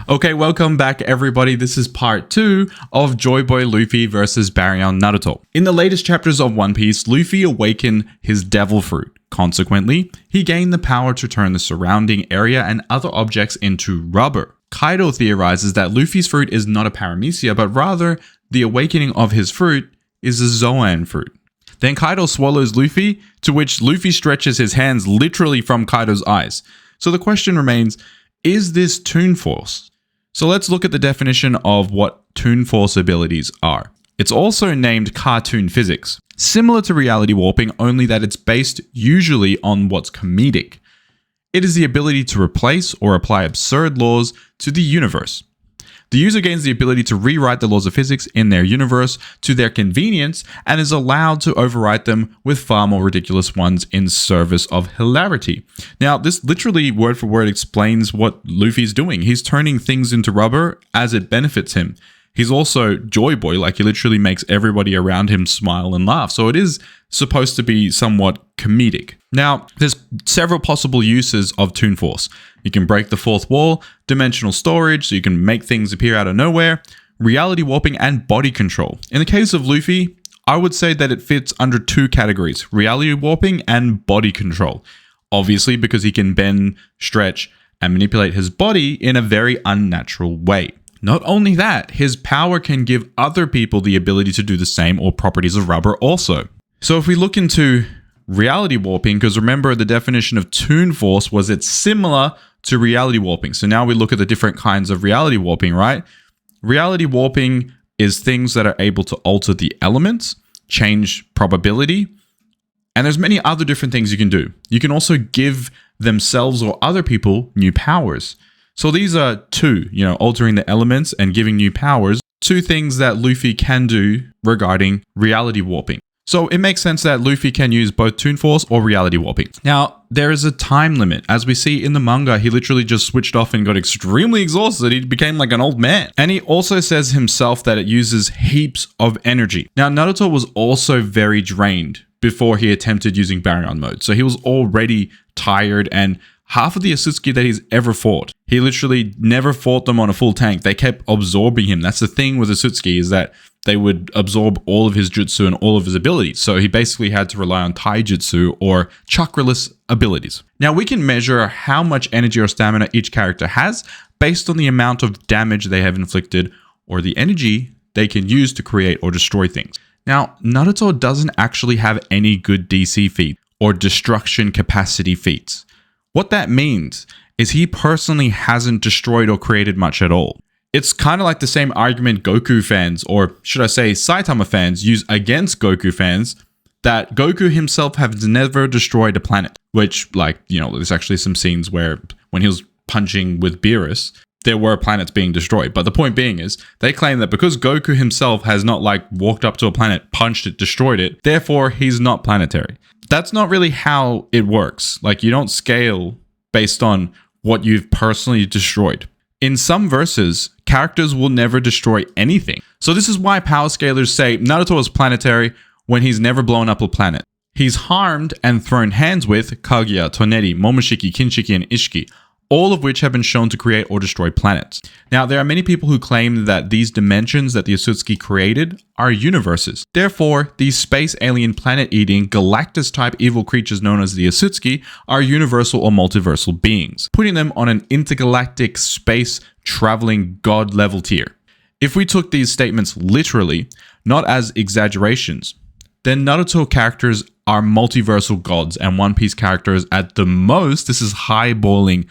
Okay, welcome back everybody. This is part 2 of Joy Boy Luffy versus Baryon Naruto. In the latest chapters of One Piece, Luffy awakened his devil fruit. Consequently, he gained the power to turn the surrounding area and other objects into rubber. Kaido theorizes that Luffy's fruit is not a paramecia, but rather the awakening of his fruit is a Zoan fruit. Then Kaido swallows Luffy, to which Luffy stretches his hands literally from Kaido's eyes. So the question remains, is this toon force? So let's look at the definition of what toon force abilities are. It's also named cartoon physics, similar to reality warping, only that it's based usually on what's comedic. It is the ability to replace or apply absurd laws to the universe. The user gains the ability to rewrite the laws of physics in their universe to their convenience and is allowed to overwrite them with far more ridiculous ones in service of hilarity. Now, this literally word for word explains what Luffy's doing. He's turning things into rubber as it benefits him. He's also Joy Boy, like he literally makes everybody around him smile and laugh. So it is supposed to be somewhat comedic. Now, there's several possible uses of toon force. You can break the fourth wall, dimensional storage, so you can make things appear out of nowhere, reality warping, and body control. In the case of Luffy, I would say that it fits under two categories, reality warping and body control. Obviously, because he can bend, stretch, and manipulate his body in a very unnatural way. Not only that, his power can give other people the ability to do the same or properties of rubber also. So if we look into reality warping, because remember the definition of toon force was it's similar to reality warping. So now we look at the different kinds of reality warping, right? Reality warping is things that are able to alter the elements, change probability, and there's many other different things you can do. You can also give themselves or other people new powers. So these are two, altering the elements and giving new powers, two things that Luffy can do regarding reality warping. So it makes sense that Luffy can use both toon force or reality warping. Now, there is a time limit. As we see in the manga, he literally just switched off and got extremely exhausted. He became like an old man. And he also says himself that it uses heaps of energy. Now, Naruto was also very drained before he attempted using baryon mode. So he was already tired, and half of the Asutsuki that he's ever fought, he literally never fought them on a full tank. They kept absorbing him. That's the thing with Asutsuki, is that they would absorb all of his jutsu and all of his abilities. So he basically had to rely on taijutsu or chakraless abilities. Now we can measure how much energy or stamina each character has based on the amount of damage they have inflicted or the energy they can use to create or destroy things. Now, Naruto doesn't actually have any good DC feat or destruction capacity feats. What that means is he personally hasn't destroyed or created much at all. It's kind of like the same argument Goku fans, or should I say Saitama fans, use against Goku fans, that Goku himself has never destroyed a planet. Which, there's actually some scenes where when he was punching with Beerus, there were planets being destroyed. But the point being is, they claim that because Goku himself has not walked up to a planet, punched it, destroyed it, therefore he's not planetary. That's not really how it works. You don't scale based on what you've personally destroyed. In some verses, characters will never destroy anything. So this is why power scalers say Naruto is planetary when he's never blown up a planet. He's harmed and thrown hands with Kaguya, Toneri, Momoshiki, Kinshiki, and Ishiki, all of which have been shown to create or destroy planets. Now, there are many people who claim that these dimensions that the Asutsuki created are universes. Therefore, these space alien planet-eating, Galactus-type evil creatures known as the Asutsuki are universal or multiversal beings, putting them on an intergalactic space-traveling god-level tier. If we took these statements literally, not as exaggerations, then Naruto characters are multiversal gods, and One Piece characters at the most, this is highballing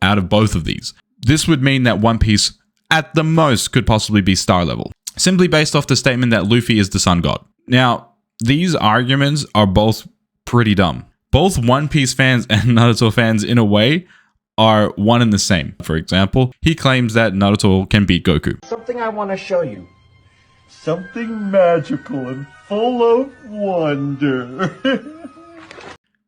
out of both of these. This would mean that One Piece at the most could possibly be star level, simply based off the statement that Luffy is the sun god. Now, these arguments are both pretty dumb. Both One Piece fans and Naruto fans, in a way, are one and the same. For example, he claims that Naruto can beat Goku. Something I want to show you. Something magical and full of wonder.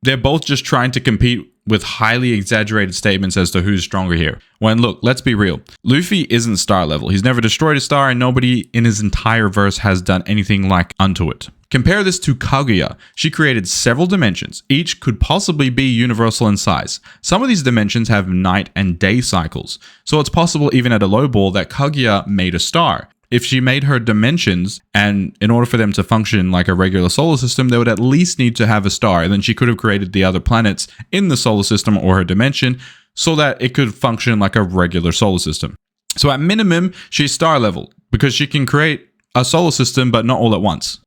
They're both just trying to compete with highly exaggerated statements as to who's stronger here. When look, let's be real. Luffy isn't star level. He's never destroyed a star, and nobody in his entire verse has done anything like unto it. Compare this to Kaguya. She created several dimensions. Each could possibly be universal in size. Some of these dimensions have night and day cycles. So it's possible even at a low ball that Kaguya made a star. If she made her dimensions, and in order for them to function like a regular solar system, they would at least need to have a star. And then she could have created the other planets in the solar system or her dimension so that it could function like a regular solar system. So at minimum, she's star level because she can create a solar system, but not all at once.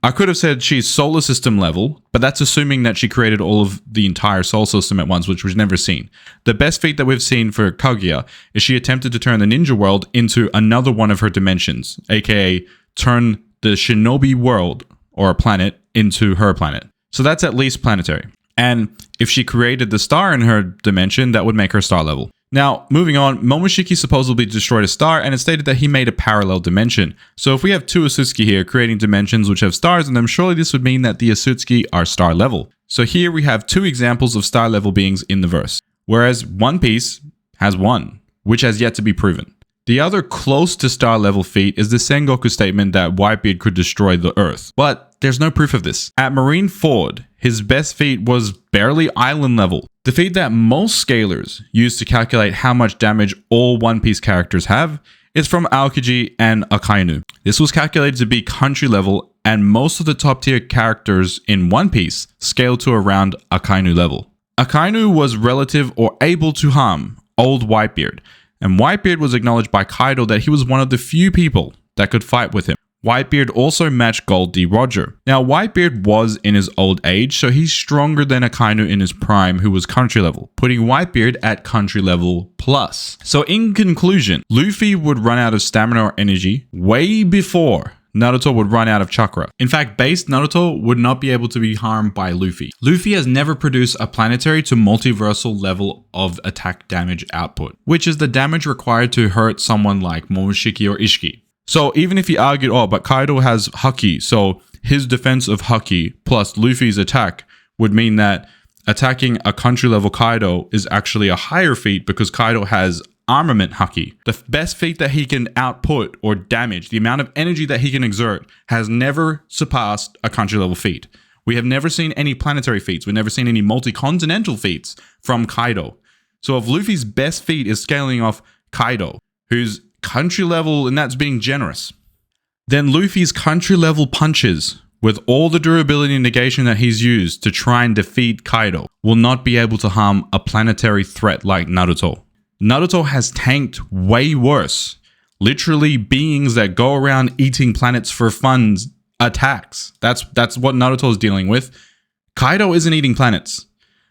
I could have said she's solar system level, but that's assuming that she created all of the entire solar system at once, which was never seen. The best feat that we've seen for Kaguya is she attempted to turn the ninja world into another one of her dimensions, aka turn the shinobi world or a planet into her planet. So that's at least planetary. And if she created the star in her dimension, that would make her star level. Now, moving on, Momoshiki supposedly destroyed a star, and it stated that he made a parallel dimension. So if we have two Asutsuki here creating dimensions which have stars in them, surely this would mean that the Asutsuki are star level. So here we have two examples of star level beings in the verse, whereas One Piece has one, which has yet to be proven. The other close to star level feat is the Sengoku statement that Whitebeard could destroy the Earth, but there's no proof of this. At Marineford, his best feat was barely island level. The feat that most scalers use to calculate how much damage all One Piece characters have is from Aokiji and Akainu. This was calculated to be country level, and most of the top tier characters in One Piece scale to around Akainu level. Akainu was relative or able to harm old Whitebeard, and Whitebeard was acknowledged by Kaido that he was one of the few people that could fight with him. Whitebeard also matched Gold D. Roger. Now, Whitebeard was in his old age, so he's stronger than Akainu in his prime, who was country level, putting Whitebeard at country level plus. So in conclusion, Luffy would run out of stamina or energy way before Naruto would run out of chakra. In fact, base Naruto would not be able to be harmed by Luffy. Luffy has never produced a planetary to multiversal level of attack damage output, which is the damage required to hurt someone like Momoshiki or Ishiki. So even if he argued, oh, but Kaido has Haki, so his defense of Haki plus Luffy's attack would mean that attacking a country level Kaido is actually a higher feat because Kaido has armament Haki. The best feat that he can output or damage, the amount of energy that he can exert, has never surpassed a country level feat. We have never seen any planetary feats. We've never seen any multi-continental feats from Kaido. So if Luffy's best feat is scaling off Kaido, who's country level, and that's being generous, then Luffy's country level punches, with all the durability and negation that he's used to try and defeat Kaido, will not be able to harm a planetary threat like Naruto. Naruto has tanked way worse. Literally beings that go around eating planets for fun attacks. That's what Naruto is dealing with. Kaido isn't eating planets.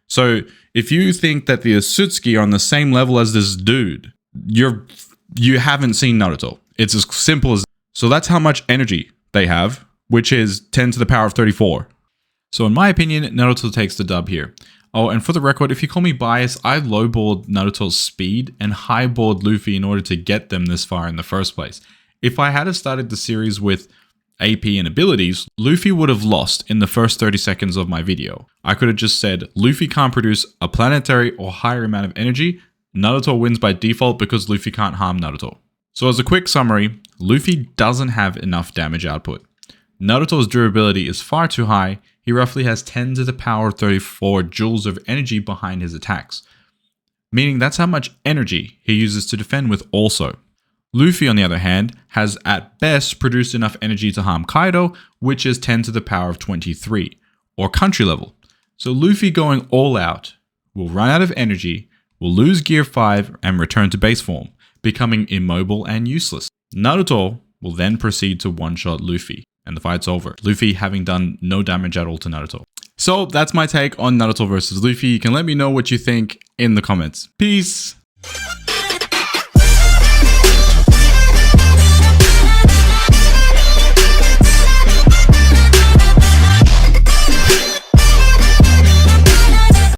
So if you think that the Asutsuki are on the same level as this dude, you haven't seen Naruto. It's as simple as... So that's how much energy they have, which is 10 to the power of 34. So in my opinion, Naruto takes the dub here. Oh, and for the record, if you call me biased, I lowballed Naruto's speed and highballed Luffy in order to get them this far in the first place. If I had started the series with AP and abilities, Luffy would have lost in the first 30 seconds of my video. I could have just said, Luffy can't produce a planetary or higher amount of energy. Naruto wins by default because Luffy can't harm Naruto. So as a quick summary, Luffy doesn't have enough damage output. Naruto's durability is far too high. He roughly has 10 to the power 34 joules of energy behind his attacks, meaning that's how much energy he uses to defend with also. Luffy, on the other hand, has at best produced enough energy to harm Kaido, which is 10 to the power of 23, or country level. So Luffy going all out will run out of energy, will lose Gear 5 and return to base form, becoming immobile and useless. Naruto will then proceed to one-shot Luffy, and the fight's over, Luffy having done no damage at all to Naruto. So that's my take on Naruto versus Luffy. You can let me know what you think in the comments. Peace!